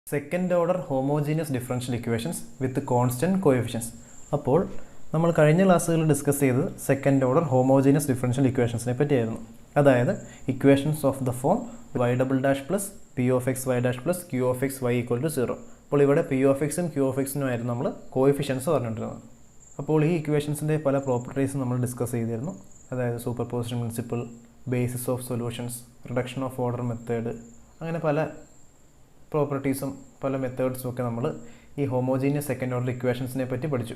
Second order homogeneous differential equations with constant coefficients. അപ്പോൾ നമ്മൾ കഴിഞ്ഞ ക്ലാസ്സുകളിൽ ഡിസ്കസ് ചെയ്തത് സെക്കൻഡ് ഓർഡർ ഹോമോജീനിയസ് ഡിഫറൻഷ്യൽ ഇക്വേഷൻസിനെ പറ്റിയായിരുന്നു. അതായത് equations of the form y double dash plus p of x y dash plus q of x y equal to 0. അപ്പോൾ ഇവിടെ പി ഓഫ് എക്സും ക്യൂ ഓഫ് എക്സിനും ആയിരുന്നു നമ്മൾ കോഎഫിഷ്യൻസ് പറഞ്ഞിട്ടുള്ളത്. അപ്പോൾ ഈ ഇക്വേഷൻസിൻ്റെ പല പ്രോപ്പർട്ടീസും നമ്മൾ ഡിസ്കസ് ചെയ്തിരുന്നു. അതായത് super position principle, basis of solutions, reduction of order method, അങ്ങനെ പല പ്രോപ്പർട്ടീസും പല മെത്തേഡ്സും ഒക്കെ നമ്മൾ ഈ ഹോമോജീനിയസ് സെക്കൻഡ് ഓർഡർ ഇക്വേഷൻസിനെ പറ്റി പഠിച്ചു.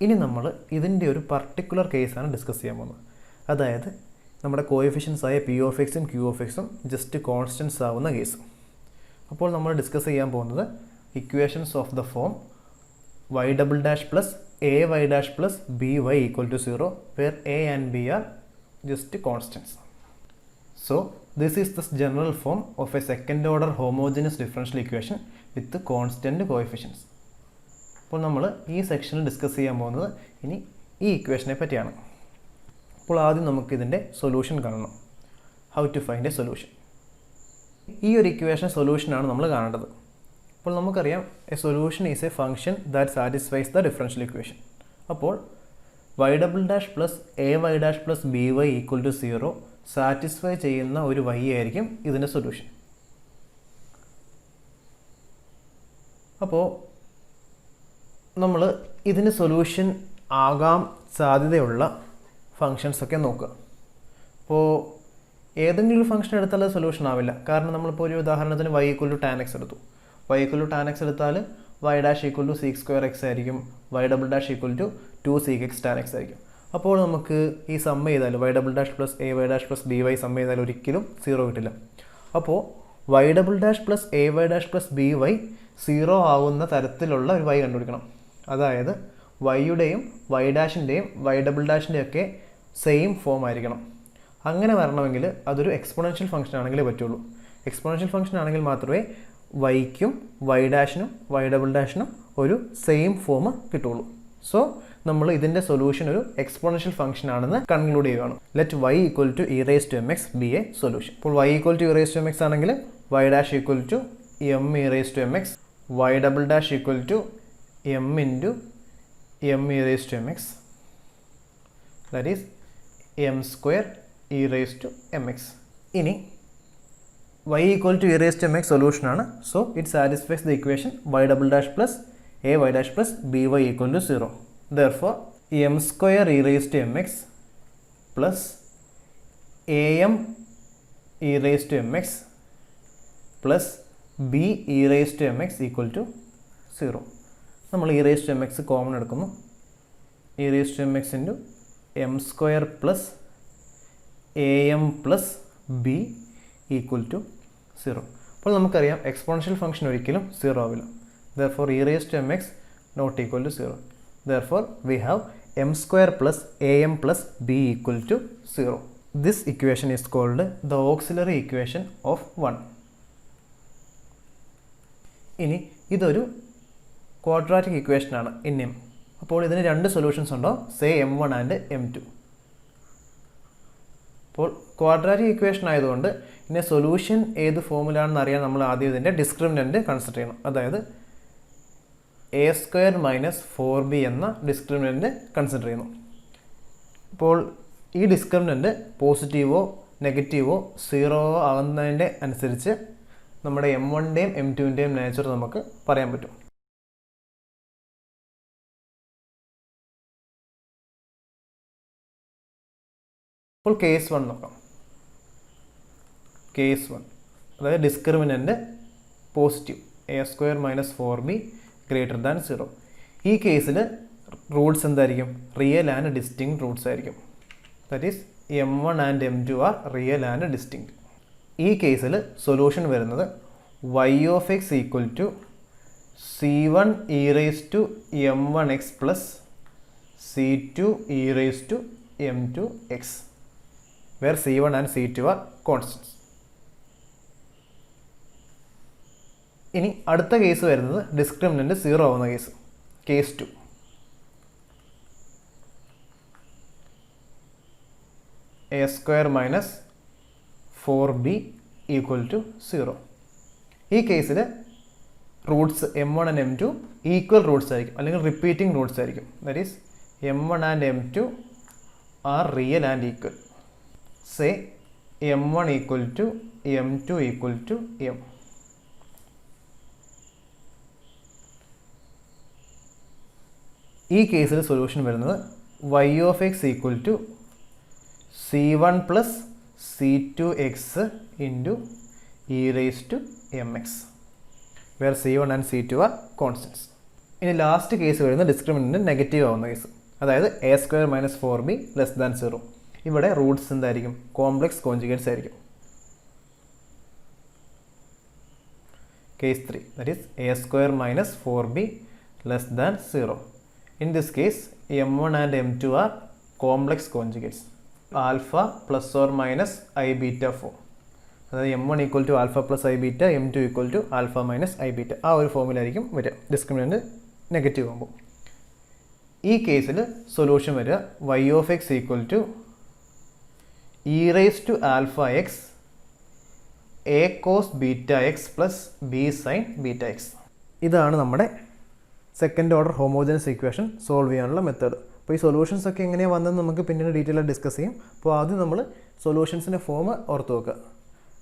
ഇനി നമ്മൾ ഇതിൻ്റെ ഒരു പർട്ടിക്കുലർ കേസാണ് ഡിസ്കസ് ചെയ്യാൻ പോകുന്നത്. അതായത് നമ്മുടെ കോഎഫിഷ്യൻസ് ആയ പി ഓഫ് എക്സും ക്യൂ ഓഫ് എക്സും ജസ്റ്റ് കോൺസ്റ്റൻസ് ആവുന്ന കേസ്. അപ്പോൾ നമ്മൾ ഡിസ്കസ് ചെയ്യാൻ പോകുന്നത് equations of the form y double dash plus a y dash plus b y equal to 0 where a and b are just constants. So this is the general form of a second order homogeneous differential equation with constant coefficients. അപ്പോൾ നമ്മൾ ഈ സെക്ഷനിൽ discuss ചെയ്യാൻ പോകുന്നത് ഇനി ഈ ഇക്വേഷനെ പറ്റിയാണ്. അപ്പോൾ ആദ്യം നമുക്ക് ഇതിൻ്റെ സൊല്യൂഷൻ കാണണം. How to find a solution. ഈ ഒരു ഇക്വേഷൻ സൊല്യൂഷനാണ് നമ്മൾ കാണേണ്ടത്. അപ്പോൾ നമുക്കറിയാം a solution is a function that satisfies the differential equation. അപ്പോൾ y double dash plus a y dash plus b y equal to 0 satisfy ചെയ്യുന്ന ഒരു y ആയിരിക്കും ഇതിൻ്റെ സൊല്യൂഷൻ. അപ്പോൾ നമ്മൾ ഇതിന് സൊല്യൂഷൻ ആകാൻ സാധ്യതയുള്ള ഫങ്ഷൻസൊക്കെ നോക്കുക. അപ്പോൾ ഏതെങ്കിലും ഒരു ഫംഗ്ഷൻ എടുത്താൽ അത് സൊല്യൂഷൻ ആവില്ല. കാരണം നമ്മളിപ്പോൾ ഒരു ഉദാഹരണത്തിന് y equal to tan x എടുത്തു. y equal to tan x എടുത്താൽ y dash equal to sec square x ആയിരിക്കും, y double dash equal to 2 sec x tan x ആയിരിക്കും. അപ്പോൾ നമുക്ക് ഈ സം ചെയ്താൽ y double dash plus a y dash plus b y sum ചെയ്താൽ ഒരിക്കലും 0 കിട്ടില്ല. അപ്പോൾ y double dash plus a y dash plus b y 0 ആവുന്ന തരത്തിലുള്ള ഒരു y കണ്ടുപിടിക്കണം. അതായത് വൈയുടെയും വൈ ഡാഷിൻ്റെയും വൈ ഡബിൾ ഡാഷിൻ്റെയും ഒക്കെ സെയിം ഫോം ആയിരിക്കണം. അങ്ങനെ വരണമെങ്കിൽ അതൊരു എക്സ്പോണൻഷ്യൽ ഫംഗ്ഷൻ ആണെങ്കിലേ പറ്റുള്ളൂ. എക്സ്പോണൻഷ്യൽ ഫംഗ്ഷൻ ആണെങ്കിൽ മാത്രമേ വൈക്കും വൈ ഡാഷിനും വൈ ഡബിൾ ഡാഷിനും ഒരു സെയിം ഫോം കിട്ടുള്ളൂ. സോ നമ്മൾ ഇതിൻ്റെ സൊല്യൂഷൻ ഒരു എക്സ്പോണൻഷ്യൽ ഫംഗ്ഷൻ ആണെന്ന് കൺക്ലൂഡ് ചെയ്യുകയാണ്. Let y equal to e raise to m x be a solution. അപ്പോൾ y equal to e raise to m x ആണെങ്കിൽ y dash equal to m e raise to m x, y double dash equal to m into m e raise to m x, that is m square e raise to m x. ഇനി y equal to e raise to m x സൊല്യൂഷനാണ്. So it satisfies the equation y double dash plus a y dash plus b y equal to 0. Therefore m square e raised to mx plus am e raised to mx plus b e raised to mx equal to 0. നമ്മൾ e raised to mx common എടുക്കുന്നു. e raised to mx into m square plus am plus b equal to 0. അപ്പോൾ നമുക്കറിയാം exponential function ഒരിക്കലും 0 ആവില്ല. Therefore e raised to mx not equal to 0. Therefore we have m square plus am plus b equal to 0. This equation is called the auxiliary equation of 1. ഇനി ഇതൊരു quadratic equation ആണ് in M. അപ്പോൾ ഇതിന് രണ്ട് solutions ഉണ്ടോ, say m1 and m2. അപ്പോൾ quadratic equation ആയതുകൊണ്ട് ഇതിൻ്റെ സൊല്യൂഷൻ ഏത് ഫോമിലാണെന്ന് അറിയാൻ നമ്മൾ ആദ്യം ഇതിൻ്റെ ഡിസ്ക്രിമിനൻറ്റ് കൺസിഡർ ചെയ്യണം. അതായത് എ സ്ക്വയർ മൈനസ് 4b എന്ന ഡിസ്ക്രിമിനൻറ്റ് കൺസിഡർ ചെയ്യുന്നു. അപ്പോൾ ഈ ഡിസ്ക്രിമിനൻറ്റ് പോസിറ്റീവോ നെഗറ്റീവോ 0 ആകുന്നതിൻ്റെ അനുസരിച്ച് നമ്മുടെ m1ൻ്റെയും m2ൻ്റെയും നേച്ചർ നമുക്ക് പറയാൻ പറ്റും. അപ്പോൾ കേസ് 1 നോക്കാം. കേസ് 1 അതായത് discriminant positive a square minus 4b greater than 0. ഈ കേസിൽ റൂട്ട്സ് എന്തായിരിക്കും, റിയൽ ആൻഡ് ഡിസ്റ്റിങ്ക്റ്റ് റൂട്ട്സ് ആയിരിക്കും. That is m1 and m2 are real and distinct. ഈ കേസിൽ സൊല്യൂഷൻ വരുന്നത് y of x equal to c1 e raise to m1 x plus c2 e raise to m2 x, where c1 and c2 are constants. ഇനി അടുത്ത case വരുന്നത് discriminant 0 ആവുന്ന case, case 2. A square minus 4b equal to 0. ഈ കേസിൽ Roots m1 and m2 equal roots ആയിരിക്കും അല്ലെങ്കിൽ repeating roots ആയിരിക്കും. That is m1 and m2 are real and equal. Say m1 equal to m2 equal to m. ഈ കേസിൽ solution വരുന്നത് y of x equal to c1 plus c2x into e raise to mx, where c1 and c2 are constants. ഇനി last case വരുന്ന discriminant negative ആവുന്ന case, അതായത് a square minus 4b less than 0. ഇവിടെ roots എന്തായിരിക്കും? Complex conjugates ആയിരിക്കും. Case 3, that is a square minus 4b less than 0. In this case, m1 and m2 are complex conjugates. Alpha plus or minus I beta form. അതായത് m1 equal to alpha plus I beta, m2 equal to alpha minus I beta. ആ ഒരു ഫോമിലായിരിക്കും വരിക discriminant negative ആകുമ്പോൾ. ഈ കേസിൽ solution വരിക y of x equal to e raise to alpha x a cos beta x plus b sine beta x. ഇതാണ് നമ്മുടെ second order homogeneous equation solve ചെയ്യാനുള്ള മെത്തേഡ്. അപ്പോൾ ഈ സൊല്യൂഷൻസ് ഒക്കെ എങ്ങനെയാണ് വന്നതെന്ന് നമുക്ക് പിന്നീട് ഡീറ്റെയിൽ ആയിട്ട് ഡിസ്കസ് ചെയ്യും. അപ്പോൾ ആദ്യം നമ്മൾ സൊല്യൂഷൻസിൻ്റെ ഫോം ഓർത്ത് വെക്കുക.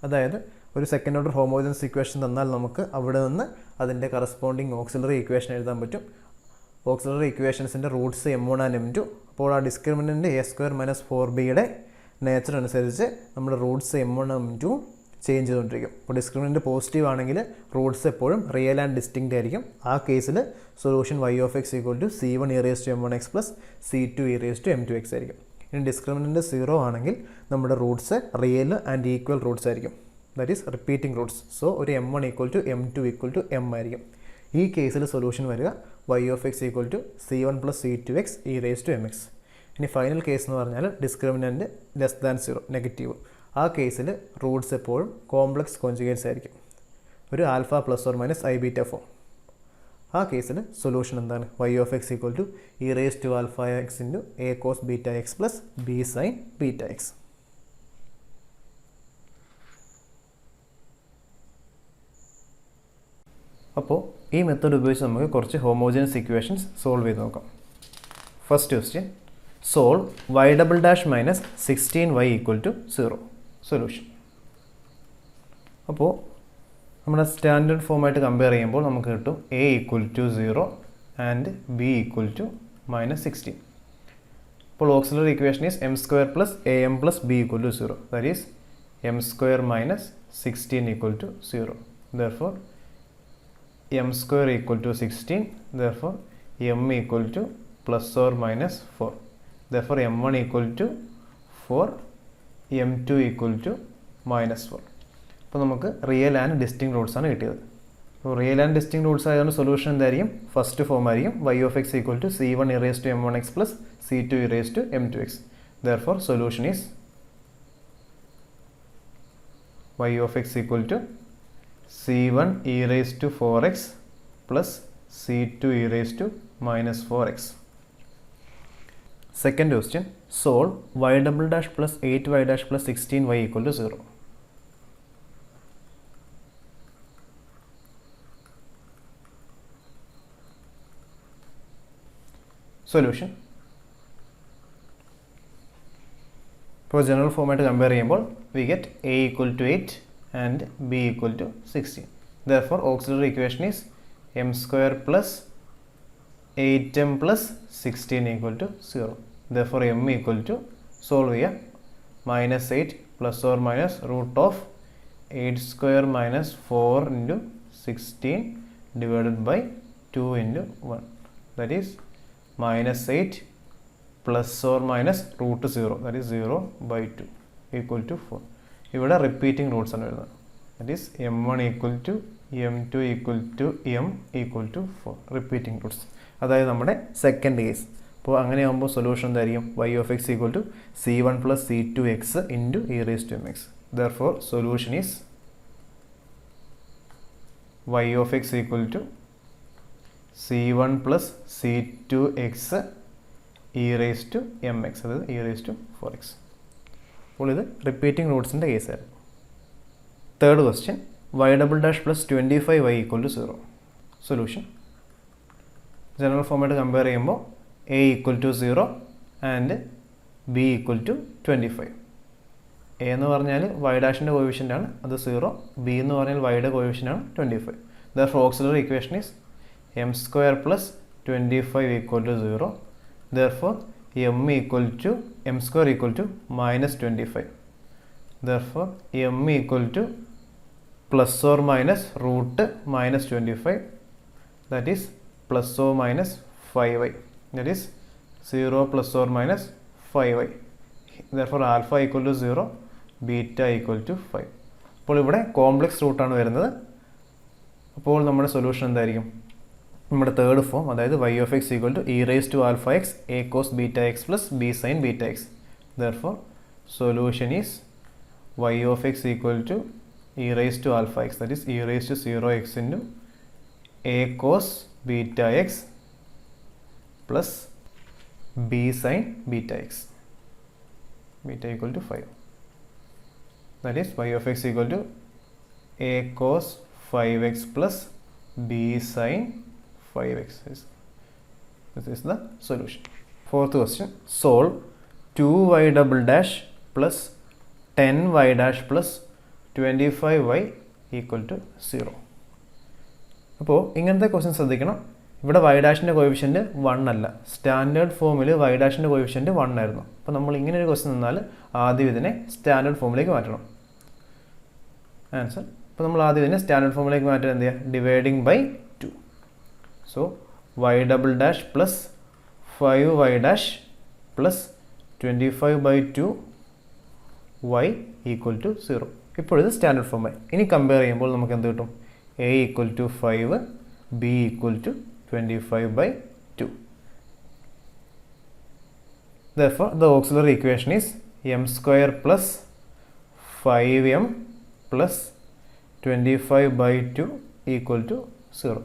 അതായത് ഒരു സെക്കൻഡ് ഓർഡർ ഹോമോജനസ് ഇക്വേഷൻ തന്നാൽ നമുക്ക് അവിടെ നിന്ന് അതിൻ്റെ കറസ്പോണ്ടിങ് ഓക്സിലറി ഇക്വേഷൻ എഴുതാൻ പറ്റും. ഓക്സിലറി ഇക്വേഷൻസിൻ്റെ റൂട്ട്സ് m1 ആൻഡ് m2. അപ്പോൾ ആ ഡിസ്ക്രിമിനൻ്റ് a സ്ക്വയർ മൈനസ് 4bയുടെ നേച്ചർ അനുസരിച്ച് നമ്മുടെ റൂട്ട്സ് m1 m2 ചേഞ്ച് ചെയ്തുകൊണ്ടിരിക്കും. അപ്പോൾ ഡിസ്ക്രിമിനൻ്റ് പോസിറ്റീവ് ആണെങ്കിൽ റൂട്ട്സ് എപ്പോഴും റിയൽ ആൻഡ് ഡിസ്റ്റിങ്ക്റ്റ് ആയിരിക്കും. ആ കേസിൽ solution y of x equal to c1 e raise to m1x plus c2 e raise to m2x ആയിരിക്കും. ഇനി ഡിസ്ക്രിമിനൻ്റ് 0 ആണെങ്കിൽ നമ്മുടെ roots real and equal roots ആയിരിക്കും. That is repeating Roots. So ഒരു m1 equal to m2 equal to m ആയിരിക്കും. ഈ കേസിൽ solution വരിക y of x equal to c1 plus c2x e raise to mx. ഇനി final case എന്ന് പറഞ്ഞാൽ discriminant less than 0 negative. ആ കേസിൽ റൂട്ട്സ് എപ്പോഴും കോംപ്ലക്സ് കോൺജുഗേറ്റ്സ് ആയിരിക്കും. ഒരു alpha plus or minus i beta form. ആ കേസിൽ സൊല്യൂഷൻ എന്താണ്? y of x equal to e raise to alpha x into a cos beta x plus b sine beta x. അപ്പോൾ ഈ method ഉപയോഗിച്ച് നമുക്ക് കുറച്ച് ഹോമോജനസ് ഇക്വേഷൻസ് സോൾവ് ചെയ്ത് നോക്കാം. First question, solve y double dash minus 16y equal to 0. Solution. അപ്പോൾ നമ്മുടെ standard ഫോമായിട്ട് കമ്പയർ ചെയ്യുമ്പോൾ നമുക്ക് കിട്ടും a equal to 0 and b equal to minus 16. അപ്പോൾ auxiliary equation is m square plus am plus b equal to 0. That is m square minus 16 equal to 0. Therefore m square equal to 16, therefore m equal to plus or minus 4, therefore m1 equal to 4, m2 equal to minus 4. അപ്പോൾ നമുക്ക് real and distinct Roots ആണ് കിട്ടിയത്. അപ്പോൾ real and distinct roots ആയതുകൊണ്ട് solution എന്തായിരിക്കും? First form ആയിരിക്കും y of x equal to c1 e raise to m1x plus c2 e raise to m2x. therefore solution is y of x equal to c1 e raised to 4x plus c2 e raised to minus 4x. Second question, solve y double dash plus 8y dash plus 16y equal to 0. Solution. For general format compare ചെയ്യുമ്പോൾ we get a equal to 8 and b equal to 16. Therefore auxiliary equation is m square plus 8m plus 16 equal to 0. Therefore m equal to, solve here, minus 8 plus or minus root of 8 square minus 4 into 16 divided by 2 into 1. That is minus 8 plus or minus root 0, that is 0 by 2 equal to 4. ഇവിടെ repeating roots ആണ് വരുന്നത്. That is m1 equal to m2 equal to m equal to 4 repeating roots. അതായത് നമ്മുടെ second case. അപ്പോൾ അങ്ങനെയാകുമ്പോൾ solution എന്തായിരിക്കും? y of x equal to c1 plus c2x into e raise to mx. Therefore solution is y of x equal to c1 plus c2x e raise to mx, അതായത് e raise to 4x. അപ്പോൾ ഇത് repeating റൂട്ട്സിൻ്റെ കേസായിരുന്നു. Third question, y double dash plus 25y equal to 0. Solution. General ഫോമായിട്ട് compare ചെയ്യുമ്പോൾ a equal to 0 and b equal to 25. A എന്ന് പറഞ്ഞാൽ Y ഡാഷിൻ്റെ coefficient ആണ്, അത് 0. ബി എന്ന് പറഞ്ഞാൽ വൈയുടെ കോഎഫിഷ്യൻ്റ് ആണ് 25. Therefore auxiliary equation is m square plus 25 equal to 0. Therefore m equal to m square equal to minus 25. Therefore m equal to plus or minus root minus 25, that is plus or minus 5y, that is 0 plus or minus 5y. Therefore alpha equal to 0, beta equal to 5. അപ്പോൾ ഇവിടെ complex റൂട്ടാണ് വരുന്നത്. അപ്പോൾ നമ്മുടെ solution എന്തായിരിക്കും? നമ്മുടെ third form, അതായത് y of x equal to e raised to alpha x a cos beta x plus b sin beta x. Therefore solution is y of x equal to e raised to alpha x, that is e raised to 0x into a cos beta x plus b sin beta x, beta equal to 5. That is y of x equal to a cos 5x plus b sin 5x. This is the solution. Fourth question, solve 2y double dash plus 10y dash plus 25y equal to 0. അപ്പോൾ ഇങ്ങനത്തെ question ശ്രദ്ധിക്കണം. ഇവിടെ Y ഡാഷിൻ്റെ coefficient 1 അല്ല, standard ഫോമിൽ Y ഡാഷിൻ്റെ coefficient 1 ആയിരുന്നു. അപ്പോൾ നമ്മൾ ഇങ്ങനെ ഒരു ക്വസ്റ്റ്യൻ തന്നാൽ ആദ്യം ഇതിനെ സ്റ്റാൻഡേർഡ് ഫോമിലേക്ക് മാറ്റണം. ആൻസർ, അപ്പോൾ നമ്മൾ ആദ്യം ഇതിനെ സ്റ്റാൻഡേർഡ് ഫോമിലേക്ക് മാറ്റാൻ എന്ത് ചെയ്യുക? Dividing by 2. So y double dash plus 5y dash plus 25 by 2 y equal to 0. ഇപ്പോൾ ഇത് സ്റ്റാൻഡേർഡ് ഫോമായി. ഇനി കമ്പയർ ചെയ്യുമ്പോൾ നമുക്ക് എന്ത് കിട്ടും? a equal to 5, b equal to 25 by 2. Therefore the auxiliary equation is m square plus 5m plus 25 by 2 equal to 0.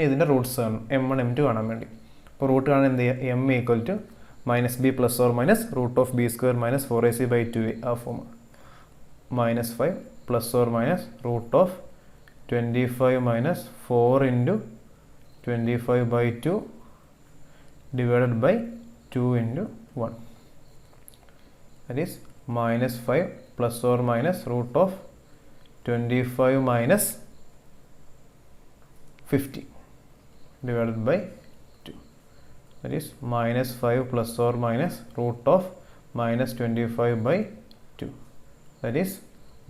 ഇതിൻ്റെ Roots കാണും, m1 m2 കാണാൻ വേണ്ടി. അപ്പോൾ റൂട്ട് കാണാൻ എന്ത് ചെയ്യുക? m equal to minus b plus or minus root of b square minus 4ac by 2a, ആ form. Minus 5 plus or minus root of 25 minus 4 into 25 by 2 divided by 2 into 1. That is minus 5 plus or minus root of 25 minus 50 divided by 2. That is minus 5 plus or minus root of minus 25 by 2. That is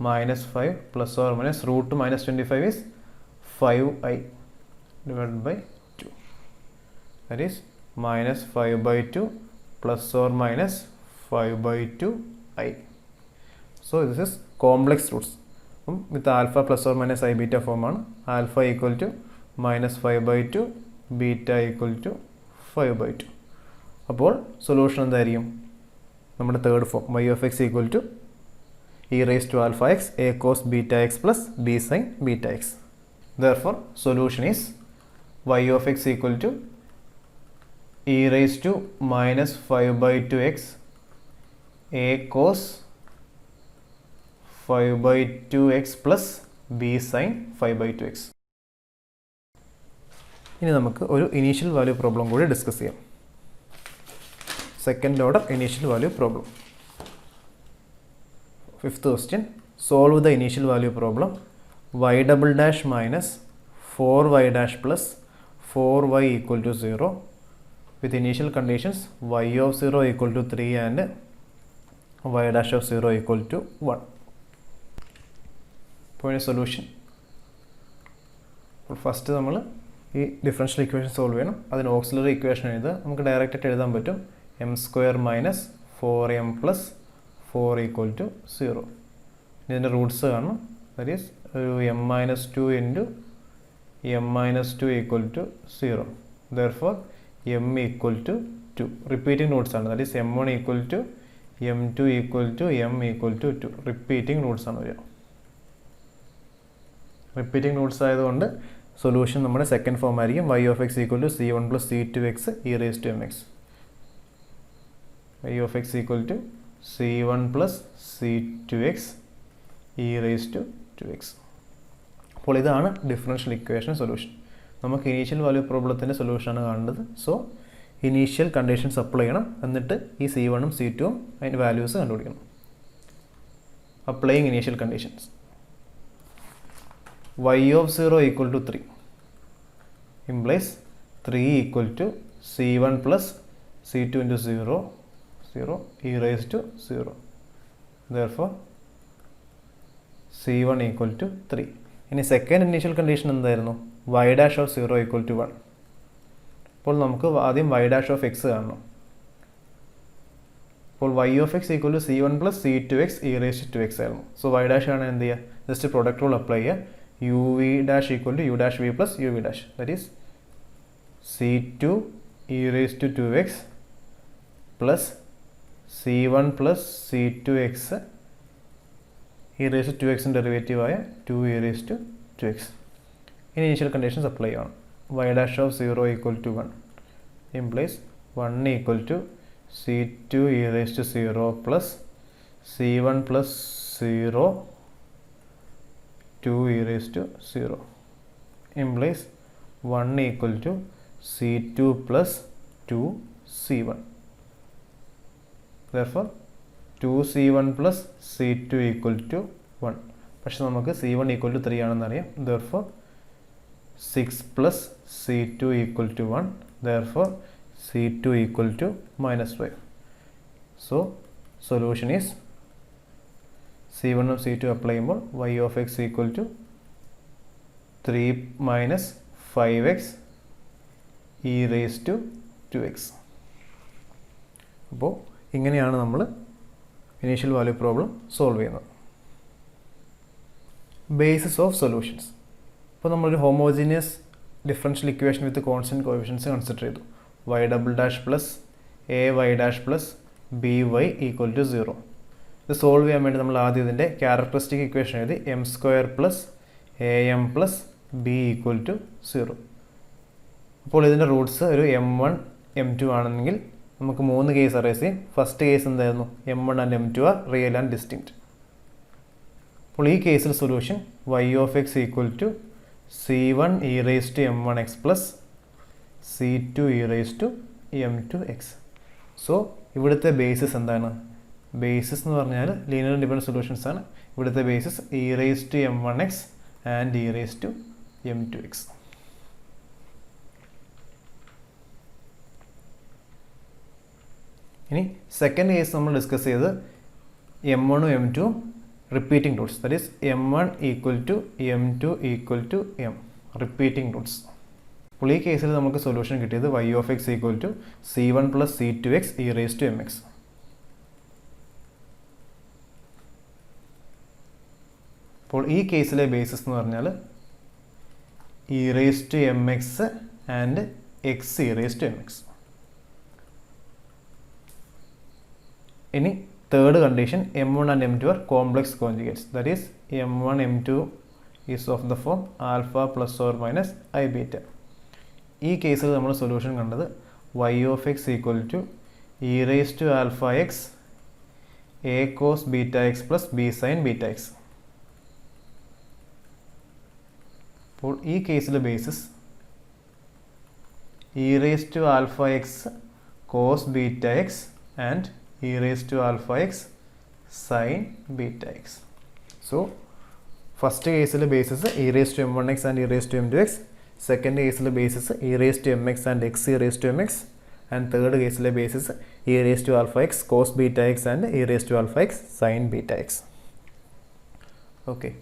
minus 5 plus or minus root minus 25 is 5i divided by 2. That is minus 5 by 2 plus or minus 5 by 2i. So this is complex roots. With alpha plus or minus I beta form ആണ്. Alpha equal to minus 5 by 2, beta equal to 5 by 2. അപ്പോൾ solution എന്തായിരിക്കും? നമ്മുടെ third form y of x equal to e raised to alpha x a cos beta x plus b sin beta x. Therefore solution is y of x equal to e raised to minus 5 by 2x a cos 5 by 2x plus b sin 5 by 2x. ഇനി നമുക്ക് ഒരു initial value problem കൂടി discuss ചെയ്യാം. Second order initial value problem. Fifth question, solve the initial value problem y double dash minus 4y dash plus 4y equal to 0 with initial conditions y of 0 equal to 3 and y dash of 0 equal to 1. Point solution. First നമ്മൾ ഈ differential equation solve ചെയ്യണം. അതിന് auxiliary equation എഴുതുക. നമുക്ക് direct ആയിട്ട് എഴുതാൻ പറ്റും. M square minus 4m plus 4 equal to 0. ഇതിൻ്റെ റൂട്ട്സ് കാണണം. ദാറ്റ് ഈസ് ഒരു m minus 2 into m minus 2 equal to 0. Therefore m equal to 2. Repeating roots ആണ്. That is m1 equal to m2 equal to m equal to 2. Repeating roots ആണ് വരിക. Repeating roots ആയതുകൊണ്ട് solution നമ്മുടെ second form ആയിരിക്കും y of x equal to c1 plus c2x e raised to mx. y of x equal to c1 plus c2x e raised to 2x. അപ്പോൾ ഇതാണ് differential equation solution. നമുക്ക് initial value പ്രോബ്ലത്തിൻ്റെ സൊല്യൂഷനാണ് കാണേണ്ടത്. So initial conditions apply ചെയ്യണം. എന്നിട്ട് ഈ C1ഉം C2ഉം അതിൻ്റെ വാല്യൂസ് കണ്ടുപിടിക്കണം. Applying initial conditions. y of 0 equal to 3 implies 3 equal to C1 plus C2 into 0 e raised to 0. Therefore C1 equal to 3. ഇനി സെക്കൻഡ് ഇനീഷ്യൽ കണ്ടീഷൻ എന്തായിരുന്നു? y dash of 0 equal to 1. അപ്പോൾ നമുക്ക് ആദ്യം y dash of x കാണണം. അപ്പോൾ y of x equal to C1 plus C2x e raised to 2x ആയിരുന്നു. So y dash ആണ് എന്ത് ചെയ്യുക? ജസ്റ്റ് പ്രൊഡക്റ്റ് റൂൾ അപ്ലൈ ചെയ്യുക. uv dash equal to u dash v plus uv dash, that is C2 e raised to 2x plus C1 plus C2x e raised to 2x derivative ആയ 2 e raised to 2x. ഇനി initial conditions apply ചെയ്യണം. y dash of 0 equal to 1 implies 1 equal to C2 e raised to 0 plus C1 plus 0 2 e raised to 0 implies 1 equal to C2 plus 2 C1. Therefore 2 C1 plus C2 equal to 1. പക്ഷെ നമുക്ക് C1 equal to 3 ആണെന്ന് അറിയാം. Therefore 6 plus C2 equal to 1. Therefore C2 equal to minus 5. So solution is C1 and C2 apply ചെയ്യുമ്പോൾ y of x equal to 3 minus 5x e raised to 2x. അപ്പോൾ ഇങ്ങനെയാണ് നമ്മൾ initial value problem solve ചെയ്യുന്നത്. Basis of solutions. ഇപ്പോൾ നമ്മളൊരു homogeneous differential equation with constant coefficients consider ചെയ്തു. y double dash plus a y dash plus b y equal to 0. ഇത് solve ചെയ്യാൻ വേണ്ടി നമ്മൾ ആദ്യം ഇതിൻ്റെ ക്യാരക്ടറിസ്റ്റിക് ഇക്വേഷൻ എഴുതി m square plus a m plus b equal to 0. അപ്പോൾ ഇതിൻ്റെ റൂട്ട്സ് ഒരു M1 M2 ആണെങ്കിൽ നമുക്ക് 3 കേസ് അറേസ് ചെയ്യും. ഫസ്റ്റ് കേസ് എന്തായിരുന്നു? M1 and M2 are real and distinct. അപ്പോൾ ഈ കേസിൽ solution y of x equal to C1 e raised to M1x plus C2 e raised to M2x. So ഇവിടുത്തെ basis എന്താണ്? Basis എന്ന് പറഞ്ഞാൽ linear independent solutions ആണ്. ഇവിടുത്തെ basis e raised to M1x and e raised to M2x. ഇനി second case നമ്മൾ discuss ചെയ്ത് M1ഉം M2ഉം repeating roots, that is M1 equal to M2 equal to M, repeating roots. അപ്പോൾ ഈ കേസിൽ നമുക്ക് സൊല്യൂഷൻ കിട്ടിയത് y of x equal to C1 plus C2x e raised to mx. അപ്പോൾ ഈ കേസിലെ ബേസിസ് എന്ന് പറഞ്ഞാൽ e raised to mx and x e raised to mx. ഇനി third condition M1 and M2 are complex conjugates, that is M1 M2 is of the form alpha plus or minus I beta. ഈ കേസിൽ നമ്മൾ solution കണ്ടത് y of x equal to e raised to alpha x a cos beta x plus b sin beta x. അപ്പോൾ ഈ കേസിലെ basis e raised to alpha x cos beta x and e raised to alpha x sin beta x. So first കേസിലെ basis e raised to m1x and e raised to m2x. സെക്കൻഡ് കേസിലെ basis e raised to mx and x e raised to mx. And third കേസിലെ basis e raised to alpha x cos beta x and e raised to alpha x sin beta x. Okay.